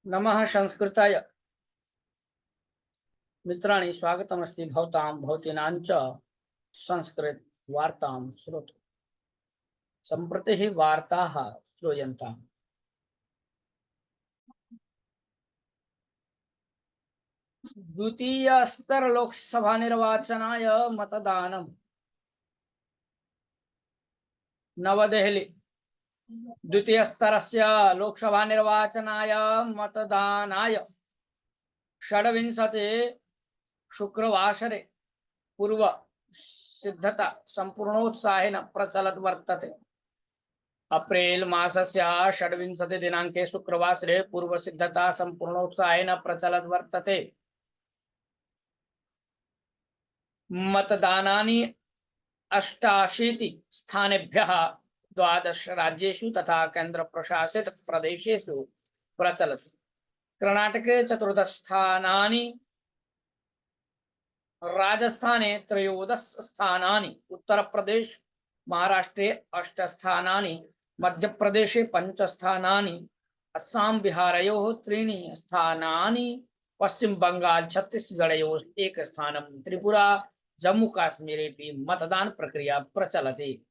नमः संस्कृताय मित्राणि स्वागतमस्ति भवतां भवतीनां च संस्कृत वार्तां श्रोतु। सम्प्रति हि वार्ताः श्रूयन्ताम्। द्वितीय स्तर लोकसभा निर्वाचनाय मतदानम् नवदेहली। द्वितीय स्तरस्य लोकसभा निर्वाचनाय मतदानाय षड्विंशति शुक्रवासरे पूर्व सिद्धता संपूर्णोत्साहेन प्रचलत् वर्तते। अप्रैल मासस्य षड्विंशति दिनांके शुक्रवासरे पूर्व सिद्धता संपूर्णोत्साहेन प्रचलत् वर्तते। मतदानानि 88 स्थानेभ्यः 12 राज्येषु तथा केन्द्रप्रशासित प्रदेशेषु प्रचलति। कर्णाटके 14 स्थानानि, राजस्थाने 13 स्थानानि, उत्तर प्रदेश महाराष्ट्रे 8 स्थानानि, मध्य प्रदेशे 5 स्थानानि, अस्साम बिहारयोः 3 स्थानानि, पश्चिम बंगाल छत्तीसगढ़योः 1 स्थानं, त्रिपुरा जम्मू काश्मीरेपि मतदान प्रक्रिया प्रचलति।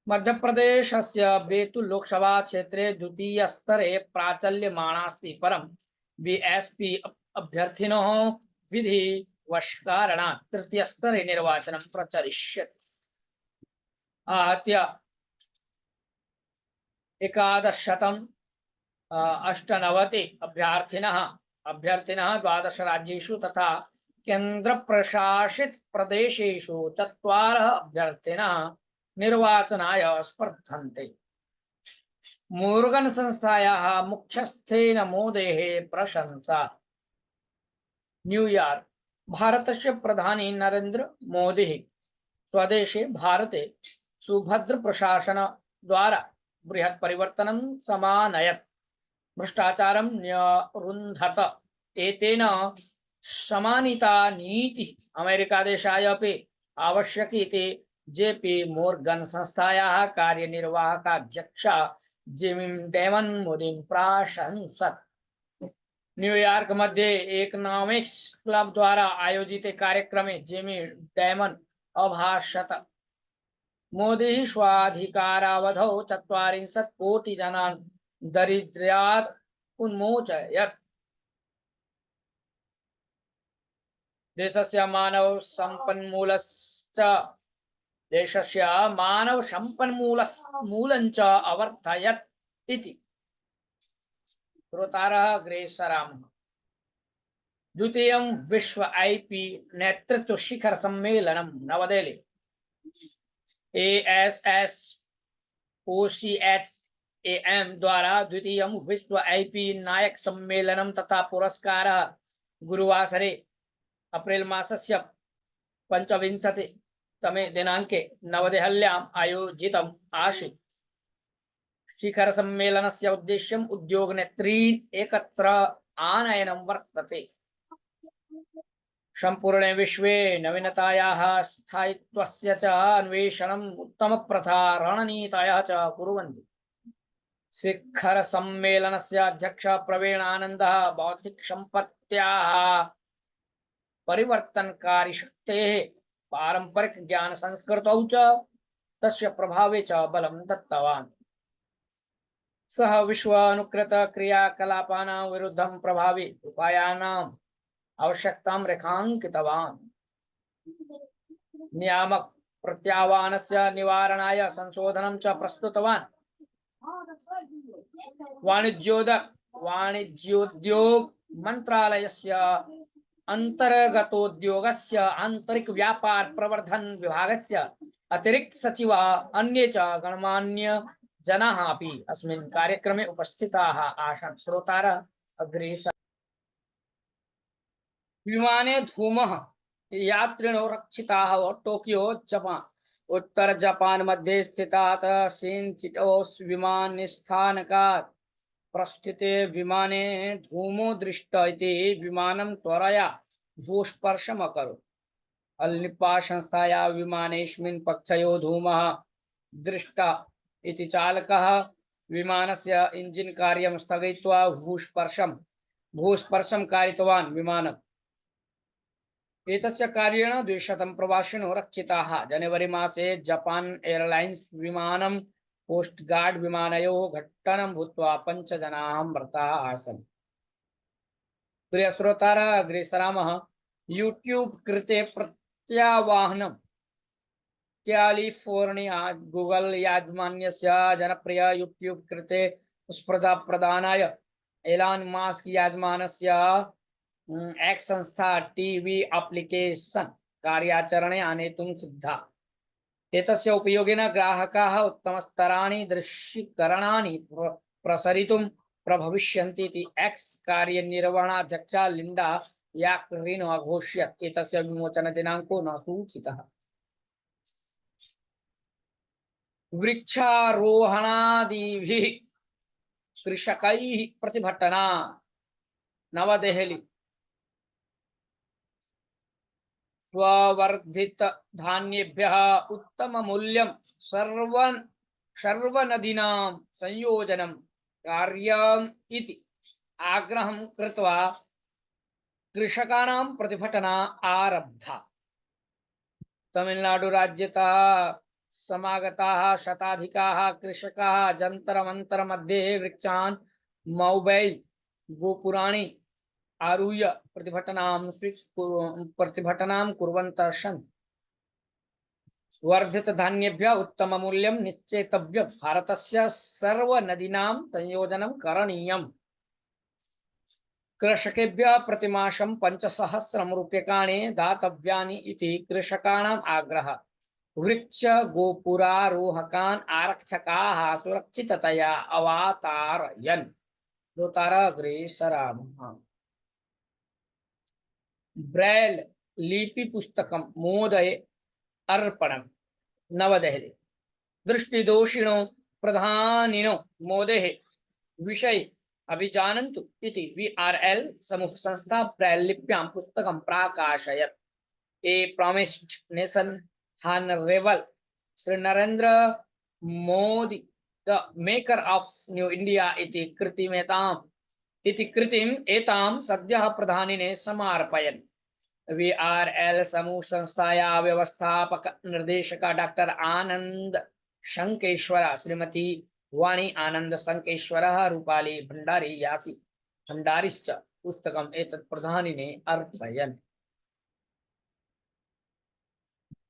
मध्य प्रदेशस्य बेतुल लोकसभा क्षेत्रे द्वितीय स्तरे प्राचल्यमानास्ति, परं बीएसपी अभ्यर्थिनोः विधि वशकारणात् तृतीय स्तरे निर्वाचनं प्रचलिष्यति। आहत्य 1198 अभ्यर्थिनः 12 राज्येषु तथा केन्द्रप्रशासित प्रदेशेषु 4 अभ्यर्थिनः निर्वाचनाय स्पर्धन्ते। मोर्गन संस्थायाः मुख्यस्थेन मोदेः प्रशंसा। न्यूयॉर्क। भारतस्य प्रधानी नरेंद्र मोदी स्वदेशे भारते सुभद्र प्रशासन द्वारा बृहत् परिवर्तनं समानयत्, भ्रष्टाचारं न्यरुन्धत। एतेन समानीता नीति अमेरिका देशाय अपि आवश्यकी इति जेपी मोर्गन संस्थायाः कार्यनिर्वाहकाध्यक्षा जिमी डैमन मोदीं प्राशंसत्। न्यूयॉर्क मध्ये इकोनॉमिक्स क्लब द्वारा आयोजिते कार्यक्रमे जिमी डैमन अभाषत। मोदी स्वाधिकारावधौ 40 कोटि जनान् दारिद्र्यात् उन्मोचयत्। देशस्य मानव संपन्मूलञ्च अवर्धयत् इति। श्रोतारः अग्रे सरामः। द्वितीयं विश्व आईपी नेतृत्व शिखर सम्मेलनं नवदेहली। ASSOCHAM द्वारा द्वितीयं विश्व आईपी नायक सम्मेलनं तथा पुरस्कारः गुरुवासरे अप्रैल मासस्य 25तमे दिनांके नवदेहल्याम् आयोजितम् आसीत्। शिखर सम्मेलनस्य उद्देश्यम् उद्योगनेत्रीन् एकत्र आनयनं वर्तते। सम्पूर्णे विश्वे नवीनतायाः स्थायित्वस्य च अन्वेषणम् उत्तमप्रथा रणनीतयः च कुर्वन्ति। शिखर सम्मेलनस्य अध्यक्षः प्रवीण आनन्दः बौद्धिक सम्पत्त्याः परिवर्तनकारी शक्तेः पारंपरिक ज्ञान संस्कृतौ च तस्य प्रभावे च बलं दत्तवान्। सः विश्वानुकृत क्रियाकलापानां विरुद्धं प्रभावी उपायानाम् आवश्यकतां रेखाङ्कितवान्। नियामक प्रत्याह्वानस्य निवारणाय संशोधनं च प्रस्तुतवान्। वाणिज्योद्योग मंत्रालयस्य अंतर्गतोद्योगस्य आंतरिक व्यापार प्रवर्धन विभागस्य अतिरिक्त सचिवः अन्ये च गणमान्य जनाः अपि अस्मिन् कार्यक्रमे उपस्थिताः आसन्। श्रोतारः अग्रे विमाने धूमः, यात्रिणो रक्षिताः। Tokyo Japan. उत्तर जापान मध्ये स्थितात् सेन्चिटोस् विमानस्थानकात् प्रस्थिते विमाने धूमो दृष्ट इति विमानं त्वरया भूस्पर्शम् अकरोत्। अल्निप्पा संस्थाया विमानेस्मिन् पक्षयो धूमः दृष्ट इति चालकः विमानस्य इंजिन कार्यं स्थगयित्वा भूस्पर्शं कारितवान् विमानम्। एतस्य कार्येण 200 प्रवासिनो रक्षिताः। जनवरी मासे जापान एयरलाइन्स विमानं कोस्ट गार्ड विमानयोः घट्टनं भूत्वा 5 जनाः मृताः आसन्। प्रिय श्रोतारः, अग्रे सरामः। यूट्यूब कृते प्रत्यावाहनं। कैलिफोर्निया गूगल याजमान्यस्य जनप्रिय यूट्यूब कृते स्पर्धा प्रदानाय एलान मास्क याजमानस्य एक्स संस्था टीवी एप्लिकेशन कार्याचरणे आनेतुं सिद्धा। एतस्य उपयोगेन ग्राहकाः उत्तमस्तराणि दृश्यीकरणानि प्रसरितुं प्रभविष्यन्ति इति एक्स कार्यनिर्वहणाध्यक्षा लिंडा याकरिन अघोषयत्। एतस्य विमोचनदिनाङ्को न सूचितः। वृक्षारोहणादिभिः कृषकैः प्रतिभटना। नवदेहली। स्ववर्धित धान्येभ्यः उत्तम मूल्यं सर्वनदीनां संयोजनं कार्यम् इति आग्रहं कृत्वा कृषकाणां प्रतिभटना आरब्धा। तमिलनाडु राज्यतः समागताः शताधिकाः कृषकाः जंतर मंतर मध्ये वृक्षान् मोबाइल गोपुराणि आरुह्य प्रतिभटनां कुर्वन्तः सन्ति। वर्धित धान्येभ्यः उत्तम मूल्यं निश्चेतव्यं। भारतस्य सर्वनदीनां संयोजनं करणीयम्। कृषकेभ्यः प्रतिमासं 5,000 रूप्यकाणि दातव्यानि इति कृषकाणाम् आग्रहः। वृक्ष गोपुरारोहकान् आरक्षकाः सुरक्षिततया अवातारयन्। अग्रे सरामः। ब्रेल लिपि पुस्तकं मोदये अर्पणम्। नवदेहली। दृष्टिदोषिणो प्रधानिनो मोदेः विषये अभिजानन्तु इति VRL समूह संस्था ब्रेल लिप्यां पुस्तकं प्राकाशयत्। A promised nation Honorable Sri Narendra Modi, the maker of New India इति कृतिम् एतां सद्यः प्रधानिने समार्पयन्। VRL समूह संस्थायाः व्यवस्थापक निर्देशक डॉक्टर आनंद शंकेश्वर, श्रीमती वाणी आनंद शंकेश्वरः, रूपाली भंडारी यासी भंडारिश्च पुस्तकम् एतत् प्रधानिने अर्पयन्।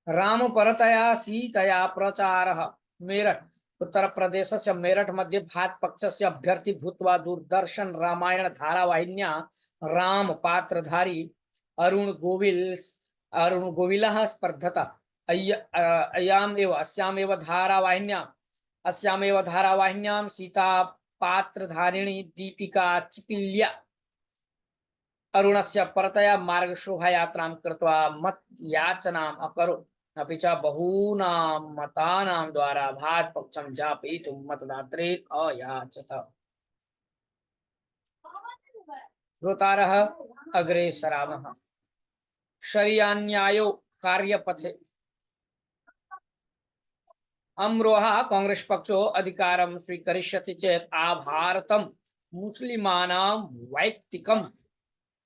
राम परतया सीतया प्रचारः। मेरठ। उत्तर प्रदेशस्य मेरठ मध्ये भाजपा पक्षस्य अभ्यर्थी भूत्वा दूरदर्शन रामायण धारावाहिन्या राम पात्रधारी अरुण गोविलः स्पर्धत। अस्यामेव धारावाहिन्यां सीता पात्रधारिणी दीपिका चिकिल्या अरुणस्य परतया मार्ग शोभायात्रां कृत्वा मत याचनाम् अकरोत्। अपि च बहूनां मतानां द्वारा भाजपक्षं ज्ञापयितुं मतदातॄन् अयाचत। श्रोतारः, अग्रे सरामः। शरिया न्यायो कार्यपथे। अमरोहा कांग्रेस पक्षो अधिकारं स्वीकरिष्यति चेत् आभारतं मुस्लिमानां वैयक्तिकं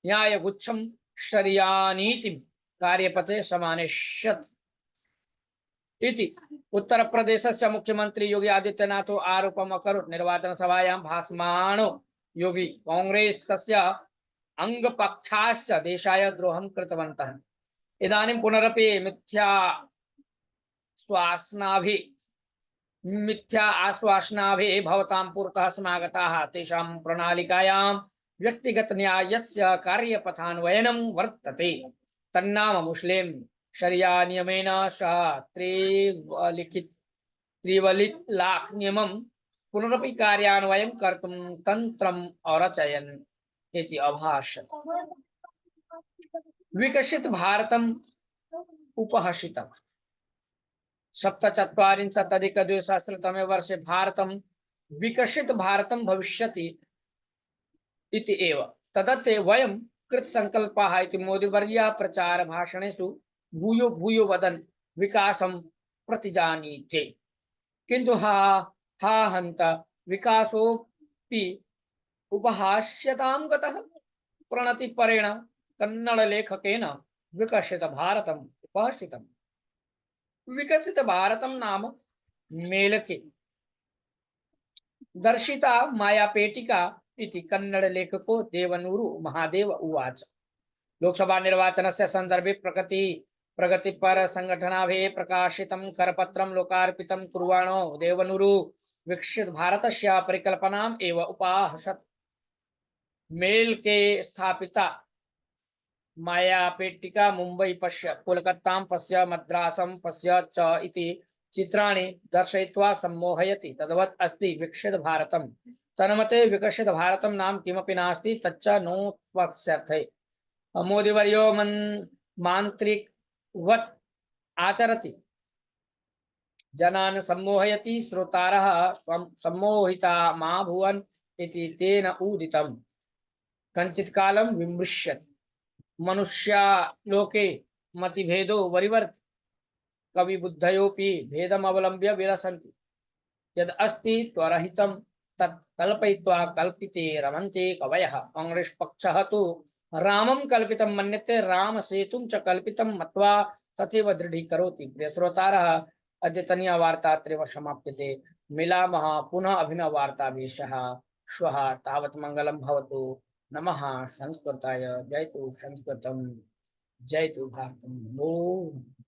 न्यायगुच्छं शरिया नीतिं कार्यपथे समानेष्यत् इति उत्तर प्रदेशस्य मुख्यमंत्री योगी आदित्यनाथ आरोपम् अकरोत्। निर्वाचन सभायां भाषमाणो योगी कांग्रेस तस्य अंगपक्षाश्च देशाय द्रोहं कृतवन्तः। इदानीं पुनरपि मिथ्या आश्वासनाभिः भवतां पुरतः समागताः। तेषां प्रणालिकायां व्यक्तिगत न्यायस्य कार्यपथान्वयनं वर्तते। तन्नाम मुस्लिम शरिया नियमेन सह त्रिवलितलाक नियमं पुनरपि कार्यान्वयं कर्तुं तन्त्रम् अरचयन् इति अभाषत। विकसित भारतम् उपहसितम्। 47-अधिक-2000 वर्षे भारतं विकसित भारतं भविष्यति इति एव। तदर्थे वयं कृतसंकल्पाः इति मोदीवर्यः प्रचार भाषणेषु भूयो भूयो वदन् विकासं प्रतिजानीते। किन्तु हा हन्त विकासोऽपि उपहास्यतां गतः प्रणतिपरेण कन्नड़ लेखकेन विकसित भारतम उपहसितम। विकसित भारतम नाम मेलके दर्शिता मायापेटिका इति कन्नड़ लेखको देवनूरु महादेव उवाच। लोकसभा निर्वाचनस्य सन्दर्भे प्रगतिपर संघटनाभे प्रकाशितं करपत्रं लोकार्पितं कुर्वाणो देवनूरु विकसित भारतस्य परिकल्पनाम् एव उपाहसत्। मेलके स्थापिता मायापेटिका मुंबई पश्य कोलकातां पश्य मद्रासं पश्य च इति चित्राणि दर्शयित्वा सम्मोहयति। तद्वत् अस्ति विकसित भारतम्। तन्मते विकसित भारतं नाम किमपि नास्ति तच्च नोत्पत्स्यते। मोदीवर्यो मान्त्रिकवत् आचरति, जनान् सम्मोहयति, श्रोतारः सम्मोहिता मा भुवन् इति तेन उदितम्। कञ्चित् कालं विमृश्यति, मनुष्या लोके मतिभेदो वरिवर्ति, कवि बुद्धयोपि भेदमवलम्ब्य विलसन्ति। यद् अस्ति त्वरहितं तत् कल्पयित्वा कल्पिते रमन्ते कवयः। कांग्रेस पक्षः तु रामं कल्पितं मन्यते, राम सेतुं च कल्पितं मत्वा तथैव दृढीकरोति। प्रिय श्रोतारः, अद्यतनीया वार्ता अत्रैव समाप्यते। मिलामः पुनः अभिनववार्ताभिः सह श्वः। तावत् मङ्गलं भवतु। नमः संस्कृताय। जयतु संस्कृतं, जयतु भारतम्। ओम।